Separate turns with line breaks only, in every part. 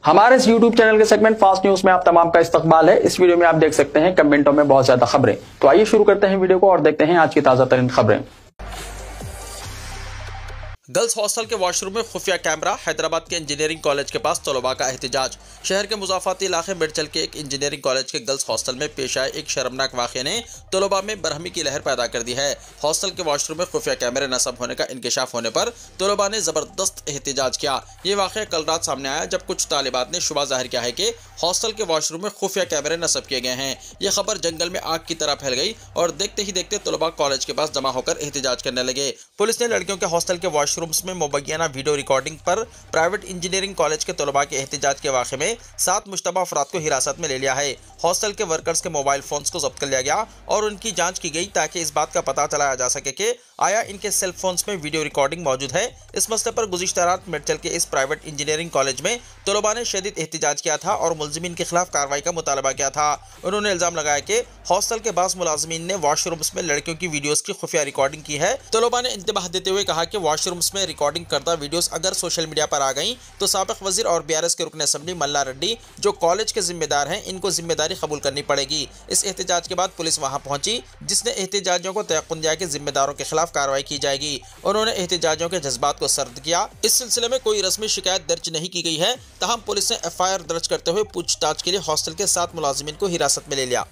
हमारे इस YouTube channel के सेगमेंट फास्ट न्यूज में आप तमाम का इस्तकबाल है। इस वीडियो में आप देख सकते हैं कमेंटों में बहुत ज्यादा खबरें। तो आइए शुरू करते हैं वीडियो को और देखते हैं आज की ताजा तरीन खबरें।
गर्ल्स हॉस्टल के वॉशरूम में खुफिया कैमरा। हैदराबाद के इंजीनियरिंग कॉलेज के पास तलबा का एहतजाज। शहर के मुजाफाती इलाके मिर्चल के एक इंजीनियरिंग कॉलेज के गर्ल्स हॉस्टल में पेश आए एक शर्मनाक वाक़े ने तलबा में बरहमी की लहर पैदा कर दी है। हॉस्टल के वॉशरूम में खुफिया कैमरे नस्ब होने का इंकशाफ होने पर तलबा ने जबरदस्त एहतजाज किया। ये वाक़या कल रात सामने आया जब कुछ तालिबात ने शुबा जाहिर किया है कि हॉस्टल के वॉशरूम में खुफिया कैमरे नस्ब किए गए हैं। यह खबर जंगल में आग की तरह फैल गई और देखते ही देखते तलबा कॉलेज के पास जमा होकर एहतजाज करने लगे। पुलिस ने लड़कियों के हॉस्टल के वॉशरूम्स में मुबैना वीडियो रिकॉर्डिंग पर प्राइवेट इंजीनियरिंग कॉलेज के तलबा के एहतजाज के वाक़े में 7 मुश्तबा अफराद को हिरासत में ले लिया है। हॉस्टल के वर्कर्स के मोबाइल फोन्स को जब्त कर लिया गया और उनकी जांच की गई ताकि इस बात का पता चलाया जा सके कि आया इनके सेल फोन्स में वीडियो रिकॉर्डिंग मौजूद है। इस मसले पर गुज़िश्ता रात मिर्चल के इस प्राइवेट इंजीनियरिंग कॉलेज में तलबा ने शदीद एहतजाज किया था और मुलजिमीन के खिलाफ कार्रवाई का मुतालबा किया था। उन्होंने इल्जाम लगाया कि हॉस्टल के बास मुलाजिमीन ने वॉशरूम्स में लड़कियों की वीडियोस की खुफिया रिकॉर्डिंग की है। तलबा ने इंतबाह देते हुए कहा कि वॉशरूम्स में रिकॉर्डिंग करदा वीडियोस अगर सोशल मीडिया पर आ गई तो साबिक वजीर और BRS के रुकन असम्बली मल्ला रेड्डी जो कॉलेज के जिम्मेदार हैं इनको जिम्मेदारी कबूल करनी पड़ेगी। इस एहतजाज के बाद पुलिस वहां पहुंची जिसने एहतजाजियों को तयक़ुन दिया कि जिम्मेदारों के खिलाफ कार्रवाई की जाएगी। उन्होंने एहतजाजियों के जज्बात को सर्द किया। इस सिलसिले में कोई रस्मी शिकायत दर्ज नहीं की गई है। तहम पुलिस ने FIR दर्ज करते हुए पूछताछ के लिए हॉस्टल के 7 मुलाजिमीन को हिरासत में ले लिया।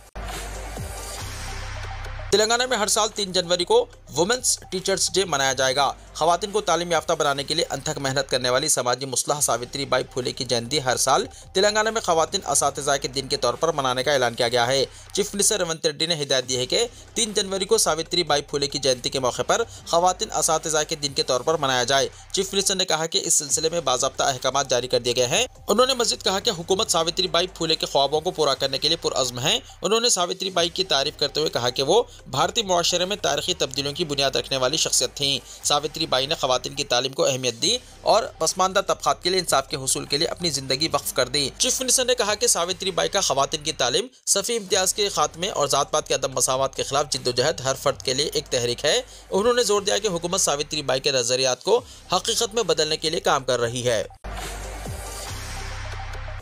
तेलंगाना में हर साल 3 जनवरी को वुमेन्स टीचर्स डे मनाया जाएगा। खवातीन को तालीम याफ्ता बनाने के लिए अनथक मेहनत करने वाली समाजी मुस्लह सावित्री बाई फुले की जयंती हर साल तेलंगाना में खवातीन असातिज़ा के दिन के तौर पर मनाने का ऐलान किया गया है। चीफ मिनिस्टर रेवंत रेड्डी ने हिदायत दी है कि 3 जनवरी को सावित्री बाई फुले की जयंती के मौके पर खवातीन असातिज़ा के दिन के तौर पर मनाया जाए। चीफ मिनिस्टर ने कहा कि इस सिलसिले में बाज़ाब्ता अहकाम जारी कर दिए गए हैं। उन्होंने मज़ीद कहा कि हुकूमत सावित्री बाई फुले के ख्वाबों को पूरा करने के लिए पुरअज़्म है। उन्होंने सावित्री बाई की तारीफ करते हुए कहा कि वो भारतीय मुआशरे में तारीखी तब्दीलियों की बुनियाद रखने वाली शख्सियत थीं। सावित्री बाई ने खवातीन की तालीम को अहमियत दी और पसमानदा तबकात के लिए इंसाफ के हुसूल के लिए अपनी जिंदगी वक्फ कर दी। चीफ मिनिस्टर ने कहा कि सावित्री बाई का खवातीन की तालीम, सफ़ी इम्तियाज़ के खात्मे और ज़ात पात के अदम मसावत के खिलाफ जिद्दोजहद हर फर्द के लिए एक तहरीक है। उन्होंने जोर दिया कि हुकूमत सावित्री बाई के नज़रियात को हकीकत में बदलने के लिए काम कर रही है।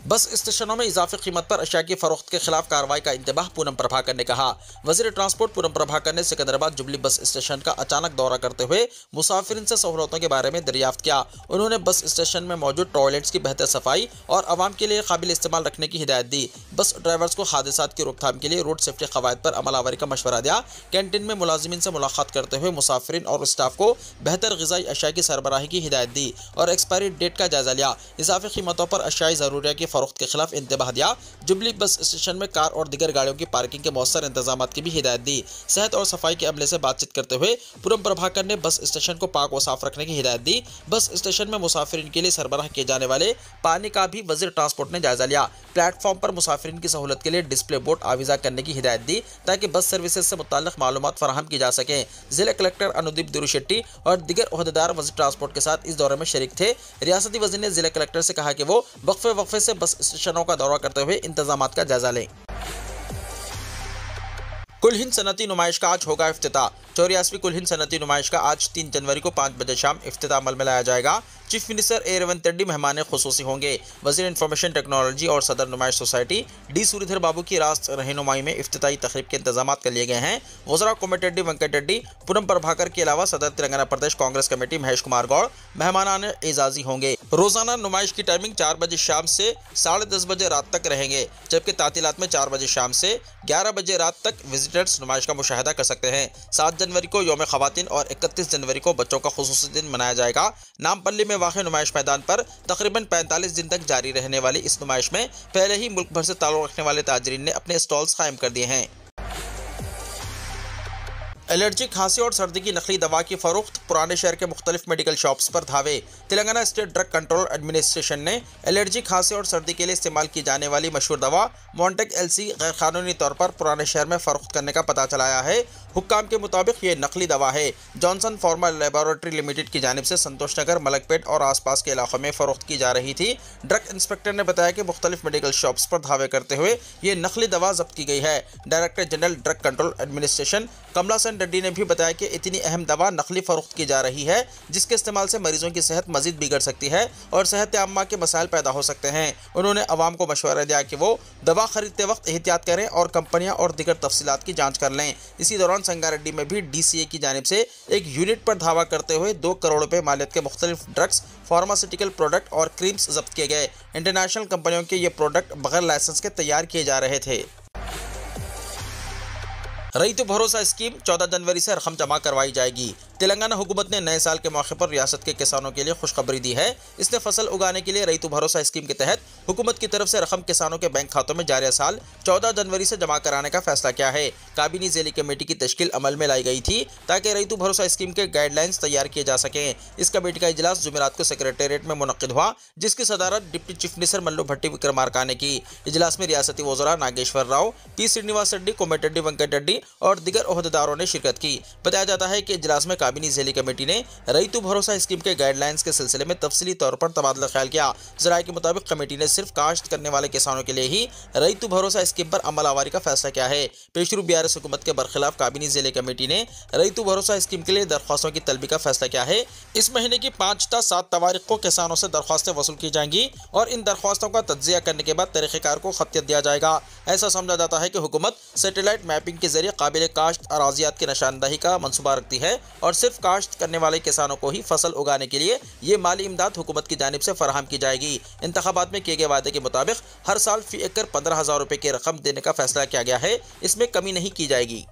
बस स्टेशनों में इजाफी कीमत पर अशिया की फरोख्त के खिलाफ कार्रवाई का इंतबाह पूनम प्रभाकर ने कहा। वज़ीर ट्रांसपोर्ट पूनम प्रभाकर ने सिकंदराबाद जुबली बस स्टेशन का अचानक दौरा करते हुए मुसाफिरीन से सहूलतों के बारे में दरियाफ्त किया। उन्होंने बस स्टेशन में मौजूद टॉयलेट्स की बेहतर सफाई और आवाम के लिए काबिल इस्तेमाल रखने की हिदायत दी। बस ड्राइवर्स को हादसात की रोकथाम के लिए रोड सेफ्टी कवायद पर अमल आवरी का मशवरा दिया। कैंटीन में मुलाजिमीन से मुलाकात करते हुए मुसाफिरीन और स्टाफ को बेहतर ग़िज़ाई अशिया की सरबराही की हिदायत दी और एक्सपायरी डेट का जायजा लिया। इजाफी कीमतों पर अशियाई ज़रूरिया की फरोख्त के खिलाफ इंतबाह दिया। जुबली बस स्टेशन में कार और दीगर गाड़ियों की पार्किंग के मौसर इंतजाम की भी हिदायत दी। सेहत और सफाई के अमले से बातचीत करते हुए पूनम प्रभाकर ने बस स्टेशन को पाक व साफ रखने की हिदायत दी। बस स्टेशन में मुसाफिरीन के लिए सरबराह किए जाने वाले पानी का भी वज़ीर ट्रांसपोर्ट ने जायजा लिया। प्लेटफॉर्म पर मुसाफिरीन की सहूलत के लिए डिस्प्ले बोर्ड आविज़ा करने की हिदायत दी ताकि बस सर्विसेज से मुताल्लिक़ मालूमात फराहम की जा सकें। जिला कलेक्टर अनुदीप दुरुशेट्टी और दीगर ओहदेदार वज़ीर ट्रांसपोर्ट के साथ इस दौरे में शरीक थे। रियासती वज़ीर ने जिला कलेक्टर से कहा कि वो वक्फे से बस स्टेशनों का दौरा करते हुए इंतजामात का जायजा लें। कुल हिंद सनती नुमाइश का आज होगा इफ्तिताह। 84वीं कुल हिंद सनती नुमाइश का आज 3 जनवरी को 5 बजे शाम इफ्तिताह अमल में लाया जाएगा। चीफ मिनिस्टर रेवंत रेड्डी मेहमान खुसूसी होंगे। वज़ीर इंफॉर्मेशन टेक्नोलॉजी और सदर नुमाइश सोसाइटी डी सूरीधर बाबू की रास्त रहनुमाई में इफ्तिताही तकरीब के इंतजाम कर लिए गए हैं। वज़रा कोमटिरेड्डी वेंकट रेड्डी, पूनम प्रभाकर के अलावा सदर तेलंगाना प्रदेश कांग्रेस कमेटी महेश कुमार गौड़ मेहमान एजाजी होंगे। रोजाना नुमाइश की टाइमिंग 4 बजे शाम से 10:30 बजे रात तक रहेंगे, जबकि तातीलात में 4 बजे शाम से 11 बजे रात तक विजिटर्स नुमाइश का मुशाहिदा कर सकते हैं। 7 जनवरी को यौम खवातीन और 31 जनवरी को बच्चों का खुसूसी दिन मनाया जाएगा। नामपल्ली में वाक़ नुमाइश मैदान पर तकरीबन 45 दिन तक जारी रहने वाली इस नुमाइश में पहले ही मुल्क भर से ताल्लुक़ रखने वाले ताजरीन ने अपने स्टॉल्स कायम कर दिए हैं। एलर्जी, खांसी और सर्दी की नकली दवा की फरोख्त, पुराने शहर के मुख्तलिफ मेडिकल शॉप्स पर धावे। Telangana state drug control administration ने एलर्जी, खांसी और सर्दी के लिए इस्तेमाल की जाने वाली मशहूर दवा मॉन्टेक LC गैर कानूनी तौर पर पुराने शहर में फरोख्त करने का पता चलाया है। हुक्काम के मुताबिक ये नकली दवा है। जॉनसन फार्मा लेबोरेटरी लिमिटेड की जानिब से संतोष नगर, मलकपेट और आसपास के इलाकों में फरोख्त की जा रही थी। ड्रग इंस्पेक्टर ने बताया कि मुख्तलिफ मेडिकल शॉप्स पर धावे करते हुए ये नकली दवा जब्त की गई है। Director general drug control administration Kamala Sen Reddy ने भी बताया कि इतनी अहम दवा नकली फरोख्त की जा रही है जिसके इस्तेमाल से मरीजों की सेहत मजीद बिगड़ सकती है और सेहत आम्मा के मसाइल पैदा हो सकते हैं। उन्होंने अवाम को मशवरा दिया कि वो दवा खरीदते वक्त एहतियात करें और कंपनियां और दीगर तफसीलात की जांच कर लें। इसी दौरान संगारेड्डी में भी DCA की जानिब से एक यूनिट पर धावा करते हुए 2 करोड़ रुपए मालियत के मुख्तलिफ ड्रग्स, फार्मास्यूटिकल प्रोडक्ट और क्रीम्स जब्त किए गए। इंटरनेशनल कंपनियों के ये प्रोडक्ट बगैर लाइसेंस के तैयार किए जा रहे थे। रईतु भरोसा स्कीम 14 जनवरी से रकम जमा करवाई जाएगी। तेलंगाना हुकूमत ने नए साल के मौके पर रियासत के किसानों के लिए खुशखबरी दी है। इसने फसल उगाने के लिए रईतु भरोसा स्कीम के तहत हुकूमत की तरफ से रकम किसानों के बैंक खातों में जारी साल 14 जनवरी से जमा कराने का फैसला किया है। काबीनी ज़ैली कमेटी की तश्कील अमल में लाई गई थी ताकि रईतु भरोसा स्कीम के गाइडलाइंस तैयार किए जा सकें। इस कमेटी का इजलास जुमेरात को सेक्रेटेरिएट में मुनक्किद हुआ, जिसकी सदारत डिप्टी चीफ मिनिस्टर मल्लू भट्टी विक्रमार्का ने की। इजलास में रियासती वज़रा नागेश्वर राव, P. श्रीनिवास रेड्डी, कोमटिरेड्डी वेंकट रेड्डी और दीगर ओहदेदारों ने शिरकत की। बताया जाता है कि इजलास में काबीनी ज़ैली कमेटी ने रईतु भरोसा स्कीम के गाइडलाइंस के सिलसिले में तफसीली तौर पर तबादला ख्याल किया। ज़राए के मुताबिक कमेटी ने सिर्फ काश्त करने वाले किसानों के लिए ही रईतु भरोसा स्कीम पर अमल आवारी का फैसला किया है। पेशरू BRS हुकूमत के बरखिलाफ काबीनी ज़ैली कमेटी ने रईतु भरोसा स्कीम के लिए दरख्वास्तों की तलबी का फैसला किया है। इस महीने की 5 ta 7 तारीख को किसानों से दरख्वास्तें वसूल की जाएंगी और इन दरख्वास्तों का तज्जिया करने के बाद तरीक़ेकार को खतियत दिया जाएगा। ऐसा समझा जाता है कि हुकूमत सैटेलाइट मैपिंग के जरिए काबिल काश्त अराजियात की निशानदही का मंसूबा रखती है और सिर्फ काश्त करने वाले किसानों को ही फसल उगाने के लिए ये माली इमदाद हुकूमत की जानिब से फराहम की जाएगी। इंतखाबात में किए गए वादे के मुताबिक हर साल फी एकड़ 15,000 रुपये की रकम देने का फैसला किया गया है। इसमें कमी नहीं की जाएगी।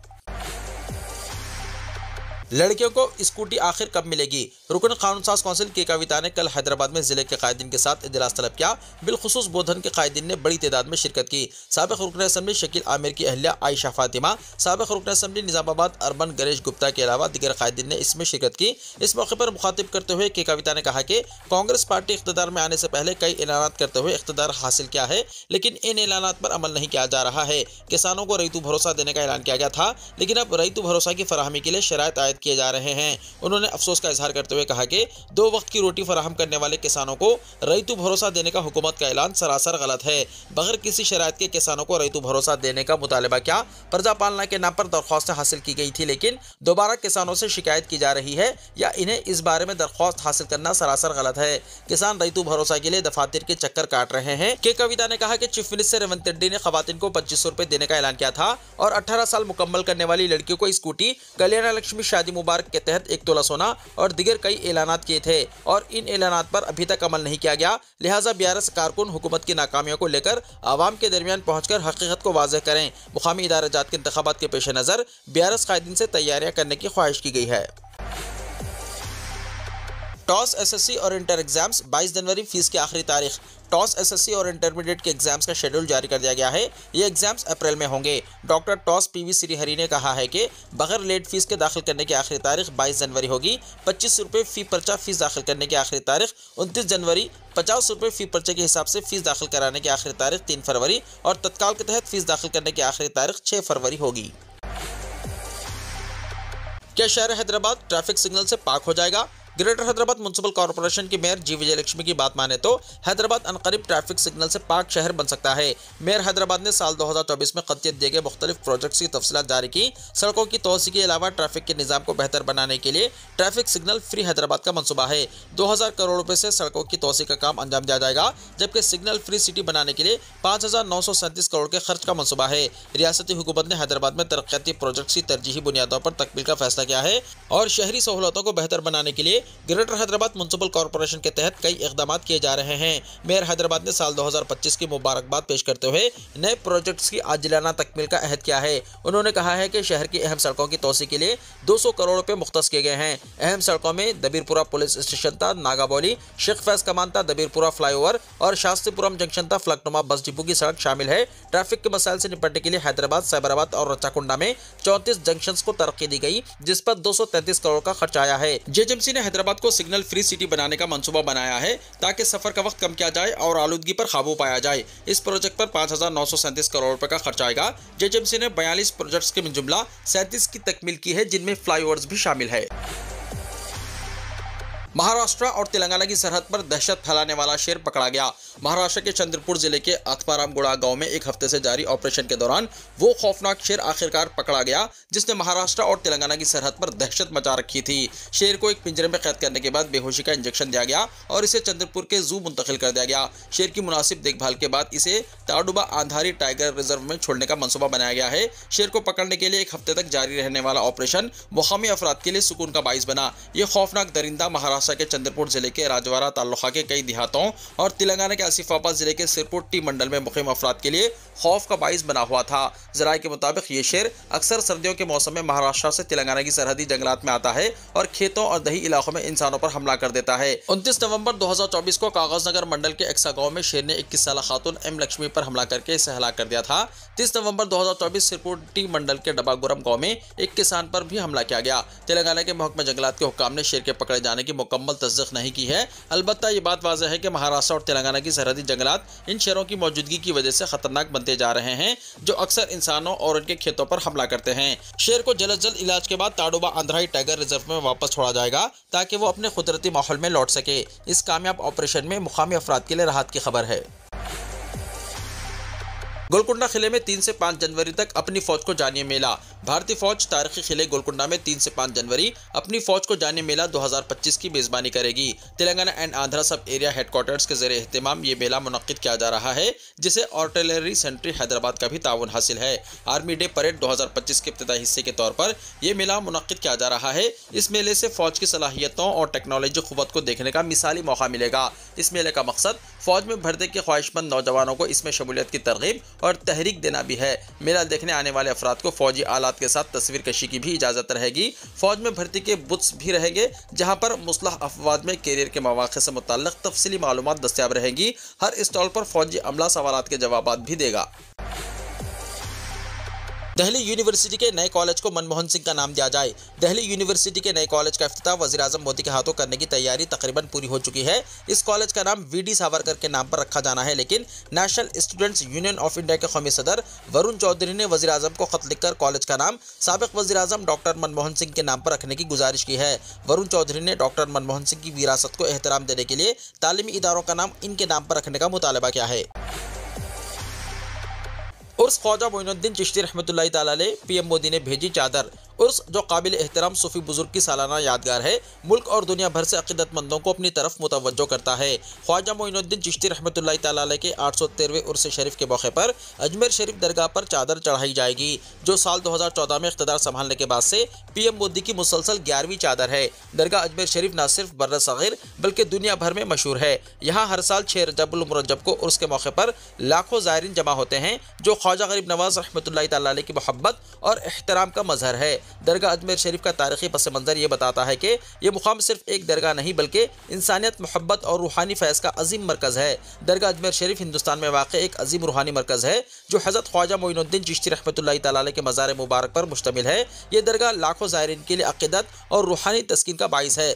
लड़कियों को स्कूटी आखिर कब मिलेगी? रुकन कानून साज कौंसिल के कविता ने कल हैदराबाद में जिले के कायदीन के साथ इजलास तलब किया। बिलखुसूस बोधन के कायदीन ने बड़ी तादाद में शिरकत की। साबिक रुकन असम्बली शकील आमिर की अहलिया आयशा फातिमा, साबिक रुकन असम्बली निजामाबाद अर्बन गणेश गुप्ता के अलावा दीगर कायदीन ने इसमें शिरकत की। इस मौके पर मुखातिब करते हुए के कविता ने कहा कि कांग्रेस पार्टी इख्तिदार में आने से पहले कई ऐलानात करते हुए इख्तिदार हासिल किया है, लेकिन इन ऐलानात पर अमल नहीं किया जा रहा है। किसानों को रईतु भरोसा देने का ऐलान किया गया था, लेकिन अब रईतु भरोसा की फराहमी के लिए शराइत आयद किए जा रहे हैं। उन्होंने अफसोस का इजहार करते हुए कहा कि 2 वक्त की रोटी फराहम करने वाले किसानों को रईतु भरोसा देने का हुकूमत का ऐलान सरासर गलत है। बगैर किसी शराइत के किसानों को रईतु भरोसा देने का मुतालबा क्या प्रजा पालना के नाम पर दरख्वास्त हासिल की गई थी, लेकिन दोबारा किसानों से शिकायत की जा रही है या इन्हें इस बारे में दरख्वास्त हासिल करना सरासर गलत है। किसान रईतु भरोसा के लिए दफातर के चक्कर काट रहे हैं। के कविता ने कहा कि चीफ मिनिस्टर रेवंत रेड्डी ने खवातीन को 2500 रुपए देने का ऐलान किया था और 18 साल मुकम्मल करने वाली लड़कियों को स्कूटी, कल्याण लक्ष्मी शादी मुबारक के तहत 1 तोला सोना और दीगर कई ऐलानात किए थे और इन ऐलानात पर अभी तक अमल नहीं किया गया। लिहाजा BRS कारकुन हुकूमत की नाकामियों को लेकर आवाम के दरमियान पहुंचकर हकीकत को वाज़ेह करें। मुकामी इदारे जात के इंतखाबात के पेश नज़र BRS कायदीन से तैयारियां करने की ख्वाहिश की गई है। टॉस SSC और इंटर एग्जाम्स 22 जनवरी फीस की आखिरी तारीख। टॉस SSC और इंटरमीडिएट के एग्जाम्स का शेड्यूल जारी कर दिया गया है। ये एग्जाम्स अप्रैल में होंगे। डॉक्टर टॉस PV श्रीहरि ने कहा है कि बगैर लेट फीस के दाखिल करने की आखिरी तारीख 22 जनवरी होगी। 25 रुपये फ़ी पर्चा फीस दाखिल करने की आखिरी तारीख 29 जनवरी, 50 रुपये फ़ी पर्चे के हिसाब से फीस दाखिल कराने की आखिरी तारीख 3 फरवरी और तत्काल के तहत फीस दाखिल करने की आखिरी तारीख 6 फरवरी होगी। क्या शहर हैदराबाद ट्रैफिक सिग्नल से पाक हो जाएगा? ग्रेटर हैदराबाद म्युनिसिपल कॉर्पोरेशन की मेयर जी विजयलक्ष्मी की बात माने तो हैदराबाद अनकरीब ट्रैफिक सिग्नल से पाक शहर बन सकता है। मेयर हैदराबाद ने साल 2024 में कतियत दिए गए मुख्तलिफ प्रोजेक्ट्स की तफसीलात जारी की। सड़कों की तोसी के अलावा ट्रैफिक के निज़ाम को बेहतर बनाने के लिए ट्रैफिक सिग्नल फ्री हैदराबाद का मनसूबा है। 2000 करोड़ रुपए से सड़कों की तोसी का काम अंजाम दिया जाएगा, जबकि सिग्नल फ्री सिटी बनाने के लिए 5937 करोड़ के खर्च का मनसूबा है। रियासती हुकूमत ने हैदराबाद में तरक्याती प्रोजेक्ट्स की तरजीही बुनियादों पर तकमील का फैसला किया है और शहरी सहूलतों को बेहतर बनाने के लिए ग्रेटर हैदराबाद म्युनिसिपल कॉर्पोरेशन के तहत कई इक़दाम किए जा रहे हैं। मेयर हैदराबाद ने साल 2025 की मुबारकबाद पेश करते हुए नए प्रोजेक्ट्स की आजिलाना तकमील का अहद किया है। उन्होंने कहा है कि शहर की अहम सड़कों की तोसी के लिए 200 करोड़ रुपए मुख्तस किए गए हैं। अहम सड़कों में दबीरपुरा पुलिस स्टेशन था, नागाबोली, शेख फैज कमान था, दबीरपुरा फ्लाईओवर और शास्त्रीपुरम जंक्शन था फ्लकनुमा बस डिपो की सड़क शामिल है। ट्रैफिक के मसाइल से निपटने के लिए हैदराबाद, साइबराबाद और रच्चाकुंडा में 34 जंक्शन को तरक्की दी गई, जिस पर 233 करोड़ का खर्च आया है। JHMC ने हैदराबाद को सिग्नल फ्री सिटी बनाने का मंसूबा बनाया है ताकि सफर का वक्त कम किया जाए और आलूदगी पर काबू पाया जाए। इस प्रोजेक्ट पर 5,937 करोड़ रुपए का खर्च आएगा। जेजेएमसी ने 42 प्रोजेक्ट्स के जुमला 37 की तकमील की है, जिनमें फ्लाईओवर्स भी शामिल है। महाराष्ट्र और तेलंगाना की सरहद पर दहशत फैलाने वाला शेर पकड़ा गया। महाराष्ट्र के चंद्रपुर जिले के आत्मारामगुड़ा गांव में एक हफ्ते से जारी ऑपरेशन के दौरान वो खौफनाक शेर आखिरकार पकड़ा गया जिसने महाराष्ट्र और तेलंगाना की सरहद पर दहशत मचा रखी थी। शेर को एक पिंजरे में कैद करने के बाद बेहोशी का इंजेक्शन दिया गया और इसे चंद्रपुर के जू मुंतकिल कर दिया गया। शेर की मुनासिब देखभाल के बाद इसे ताडुबा आंधारी टाइगर रिजर्व में छोड़ने का मंसूबा बनाया गया है। शेर को पकड़ने के लिए एक हफ्ते तक जारी रहने वाला ऑपरेशन मुकामी अफराद के लिए सुकून का बाइस बना। यह खौफनाक दरिंदा महाराष्ट्र के चंद्रपुर जिले के राजवाड़ा तालुका के कई देहातों और तेलंगाना के आसिफाबाद जिले के सिरपुर टी मंडल में मुकीम अफराद के लिए खौफ का बाइस बना हुआ था। जराये के मुताबिक ये शेर अक्सर सर्दियों के मौसम में महाराष्ट्र से तेलंगाना की सरहदी जंगलात में आता है और खेतों और दही इलाकों में इंसानों पर हमला कर देता है। 29 नवंबर 2024 को कागजनगर मंडल के एक्सा गांव में शेर ने 21 साल खातून एम लक्ष्मी पर हमला करके इसे हलाक कर दिया था। 30 नवंबर 2024 सिरपुर टी मंडल के डबागुरम गांव में एक किसान पर भी हमला किया गया। तेलंगाना के महकमा जंगलात के हुक्काम ने शेर के पकड़े जाने की मुकम्मल तस्दीक नहीं की है। अलबत्ता ये बात वाज़ेह है कि महाराष्ट्र और तेलंगाना की सरहदी जंगलात इन शेरों की मौजूदगी की वजह से खतरनाक बनते जा रहे हैं, जो अक्सर इंसानों और उनके खेतों पर हमला करते हैं। शेर को जल्द से जल्द इलाज के बाद ताडुबा आंध्राई टाइगर रिजर्व में वापस छोड़ा जाएगा ताकि वो अपने कुदरती माहौल में लौट सके। इस कामयाब ऑपरेशन में मुकामी अफराद के लिए राहत की खबर है। गोलकुंडा किले में 3 से 5 जनवरी तक अपनी फौज को जानिए मेला। भारतीय फौज तारीखी किले गोलकुंडा में 3 से 5 जनवरी अपनी फौज को जानिए मेला 2025 की मेजबानी करेगी। तेलंगाना एंड आंध्रा सब एरिया हेडक्वार्टर्स के ज़रिए एहतमाम ये मेला मुनक्किद किया जा रहा है, जिसे आर्टिलरी सेंट्री हैदराबाद का भी ताउन हासिल है। आर्मी डे परेड 2025 के इब्तिदाई हिस्से के तौर पर यह मेला मुनक्किद किया जा रहा है। इस मेले से फौज की सलाहियतों और टेक्नोलॉजी क़ुव्वत को देखने का मिसाली मौका मिलेगा। इस मेले का मकसद फौज में भर्ती के ख्वाहिशमंद नौजवानों को इसमें शमूलियत की तरगीब और तहरीक देना भी है। मेला देखने आने वाले अफराद को फौजी आलात के साथ तस्वीर कशी की भी इजाज़त रहेगी। फौज में भर्ती के बुथ्स भी रहेंगे, जहां पर मुसलह अफवाज में कैरियर के मौक़े से मुताल्लिक़ तफसीली मालूमात दस्तियाब रहेंगी। हर स्टॉल पर फौजी अमला सवालात के जवाबात भी देगा। दिल्ली यूनिवर्सिटी के नए कॉलेज को मनमोहन सिंह का नाम दिया जाए। दिल्ली यूनिवर्सिटी के नए कॉलेज का इफ्तिताह वज़ीर आज़म मोदी के हाथों करने की तैयारी तकरीबन पूरी हो चुकी है। इस कॉलेज का नाम वीडी सावरकर के नाम पर रखा जाना है, लेकिन national students union of India के कौमी सदर वरुण चौधरी ने वज़ीर आज़म को खत लिखकर कॉलेज का नाम साबिक़ वज़ीर आज़म डॉक्टर मनमोहन सिंह के नाम पर रखने की गुजारिश की है। वरुण चौधरी ने डॉक्टर मनमोहन सिंह की विरासत को एहतराम देने के लिए तालीमी इदारों का नाम इनके नाम पर रखने का मुतालबा किया है। उर्स ख्वाजा मोइनुद्दीन चिश्ती रहमतुल्लाहि तआला अलैह पीएम मोदी ने भेजी चादर। उर्स जो काबिल एहतराम सूफी बुजुर्ग की सालाना यादगार है, मुल्क और दुनिया भर से अक़ीदतमंदों को अपनी तरफ मुतवज्जो करता है। ख्वाजा मोइनुद्दीन चिश्ती रहमतुल्लाहि तआला अलैह के 813वें उर्स शरीफ के मौके पर अजमेर शरीफ दरगाह पर चादर चढ़ाई जाएगी, जो साल 2014 में इख्तिदार संभालने के बाद से पीएम मोदी की मुसलसल 11वीं चादर है। दरगाह अजमेर शरीफ न सिर्फ बर्र सग़ीर बल्कि दुनिया भर में मशहूर है। यहाँ हर साल 6 रजबुल मुरज्जब को उर्स के मौके पर लाखों ज़ायरीन जमा होते हैं, जो ख्वाजा गरीब नवाज रहमतुल्लाहि तआला अलैह की मोहब्बत और एहतराम का मजहर है। दरगाह अजमेर शरीफ का तारीखी पस मंज़र ये बताता है कि यह मुकाम सिर्फ एक दरगाह नहीं बल्कि इंसानियत, मोहब्बत और रूहानी फैज़ का अजीम मरकज़ है। दरगाह अजमेर शरीफ हिंदुस्तान में वाक़ एक अजीम रूहानी मरकज़ है, जो हज़रत ख्वाजा मोइनुद्दीन चिश्ती रहमतुल्लाहि तआला अलैह के मज़ार मुबारक पर मुश्तमिल है। ये दरगाह लाखों ज़ायरीन के लिए अक़ीदत और रूहानी तस्कीन का बाइस है।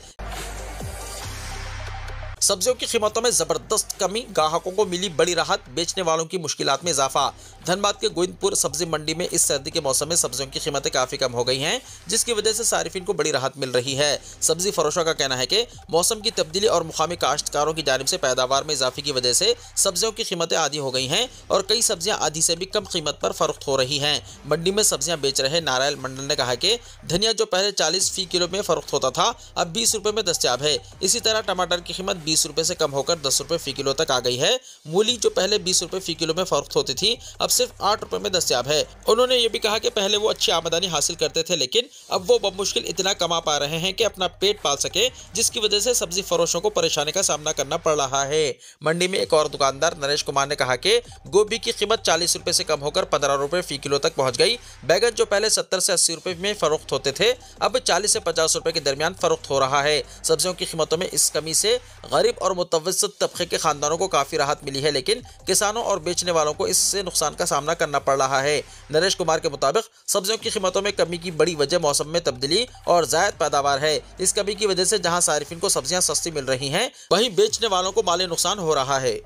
सब्जियों की कीमतों में ज़बरदस्त कमी, ग्राहकों को मिली बड़ी राहत, बेचने वालों की मुश्किलात में इजाफा। धनबाद के गोविंदपुर सब्जी मंडी में इस सर्दी के मौसम में सब्जियों की कीमतें काफ़ी कम हो गई हैं, जिसकी वजह से सारिफिन को बड़ी राहत मिल रही है। सब्जी फरोशों का कहना है कि मौसम की तब्दीली और मुकामी काश्तकारों की जानिब से पैदावार में इजाफे की वजह से सब्जियों की कीमतें आधी हो गई हैं और कई सब्जियां आधी से भी कम कीमत पर फरोख्त हो रही हैं। मंडी में सब्जियां बेच रहे नारायण मंडल ने कहा कि धनिया जो पहले 40 फी किलो में फरोख्त होता था, अब 20 रुपये में दस्तियाब है। इसी तरह टमाटर की कीमत 20 रुपये से कम होकर 10 रुपये फी किलो तक आ गई है। मूली जो पहले 20 रुपये फी किलो में फरोख्त होती थी, अब सिर्फ 8 रुपये में दस्तियाब है। उन्होंने ये भी कहा कि पहले वो अच्छी आमदनी हासिल करते थे, लेकिन अब वो बमुश्किल इतना कमा पा रहे हैं कि अपना पेट पाल सके, जिसकी वजह से सब्जी फरोशों को परेशानी का सामना करना पड़ रहा है। मंडी में एक और दुकानदार नरेश कुमार ने कहा कि गोभी की कीमत 40 रुपये से कम होकर 15 रुपये फी किलो तक पहुंच गई। बैगन जो पहले 70 से 80 रुपये में फरोख्त होते थे, अब 40 से 50 रुपये के दरमियान फरोख्त हो रहा है। सब्जियों की कीमतों में इस कमी से गरीब और मुतवस्सित तबके के खानदानों को काफी राहत मिली है, लेकिन किसानों और बेचने वालों को इससे नुकसान का सामना करना पड़ रहा है। नरेश कुमार के मुताबिक सब्जियों की कीमतों में कमी की बड़ी वजह मौसम में तब्दीली और जायद पैदावार है। इस कमी की वजह से जहां सारिफिन को सब्जियां सस्ती मिल रही हैं, वहीं बेचने वालों को माली नुकसान हो रहा है।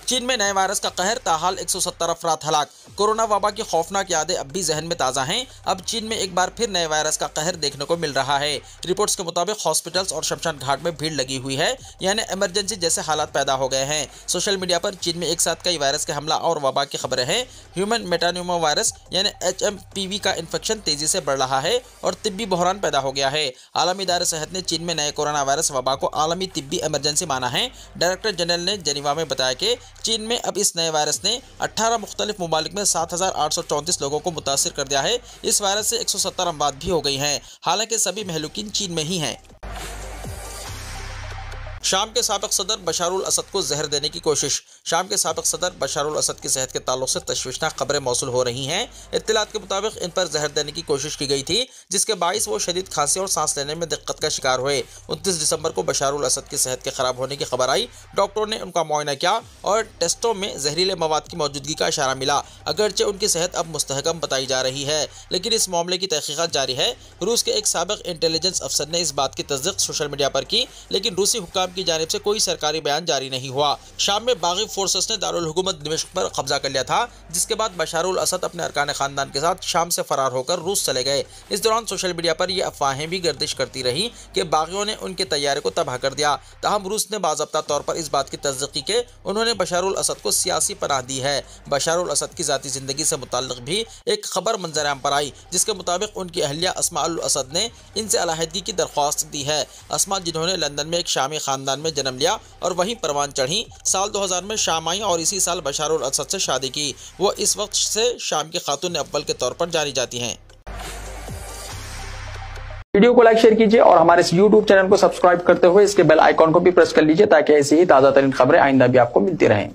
चीन में नए वायरस का कहर, ताहाल 170 अफराद हलाक। कोरोना वबा की खौफनाक यादें अब भी जहन में ताज़ा हैं। अब चीन में एक बार फिर नए वायरस का कहर देखने को मिल रहा है। रिपोर्ट्स के मुताबिक हॉस्पिटल्स और शमशान घाट में भीड़ लगी हुई है, यानी इमरजेंसी जैसे हालात पैदा हो गए हैं। सोशल मीडिया पर चीन में एक साथ कई वायरस के हमला और वबा की खबरें हैं। ह्यूमन मेटान्यूमा वायरस यानी HMPV का इन्फेक्शन तेजी से बढ़ रहा है और तिब्बी बहरान पैदा हो गया है। आलमी इदारे सेहत ने चीन में नए कोरोना वायरस वबा को आलमी तिब्बी इमरजेंसी माना है। डायरेक्टर जनरल ने जेनीवा में बताया कि चीन में अब इस नए वायरस ने 18 मुख्तलिफ ममालिक में 7,834 लोगों को मुतासिर कर दिया है। इस वायरस से 170 अमवात भी हो गई हैं। हालांकि सभी महलूकीन चीन में ही हैं। शाम के साबिक सदर बशारुल असद को जहर देने की कोशिश। शाम के साबिक सदर बशारुल असद की सेहत के ताल्लुक से तशवीशनाक खबरें मौसूल हो रही हैं। इत्तलात के मुताबिक इन पर जहर देने की कोशिश की गई थी, जिसके बाइस वो शदीद खांसी और सांस लेने में दिक्कत का शिकार हुए। 29 दिसंबर को बशारुल असद की सेहत के खराब होने की खबर आई। डॉक्टरों ने उनका मुआयना किया और टेस्टों में जहरीले मवाद की मौजूदगी का इशारा मिला। अगरचे उनकी सेहत अब मुस्तहकम बताई जा रही है, लेकिन इस मामले की तहकीकात जारी है। रूस के एक साबिक इंटेलिजेंस अफसर ने इस बात की तस्दीक सोशल मीडिया पर की, लेकिन रूसी हुक्काम की जानिब से कोई सरकारी बयान जारी नहीं हुआ। शाम में बागी फोर्सेस ने दारुल हुकूमत दिमिश्क पर कब्जा कर लिया था, जिसके बाद बशारुल असद अपने अरकान खानदान के साथ शाम से फरार होकर रूस चले गए। इस दौरान सोशल मीडिया पर यह अफवाहें भी गर्दिश करती रही कि बागियों ने उनके तैयारे को तबाह कर दिया। ताहम रूस ने बाज़ाब्ता तौर पर इस बात की तस्दीक की कि उन्होंने बशारुल असद को सियासी पनाह दी है। बशारुल असद की ज़ाती ज़िंदगी से मुताल्लिक़ भी एक खबर मंजर आम पर आई, जिसके मुताबिक उनकी अहलिया अस्मा अल असद ने इनसे अलहदगी की दरख्वास्त दी है। अस्मा, जिन्होंने लंदन में एक शामी खानदान में जन्म लिया और वहीं परवान चढ़ी, साल 2000 में शाम आई और इसी साल बशारुल असद से शादी की। वो इस वक्त से शाम की खातून अव्वल के तौर पर जानी जाती हैं।
वीडियो को लाइक शेयर कीजिए और हमारे इस YouTube चैनल को सब्सक्राइब करते हुए इसके बेल आइकॉन को भी प्रेस कर लीजिए, ताकि ऐसी ही ताज़ा तरीन खबरें आइंदा भी आपको मिलती रहें।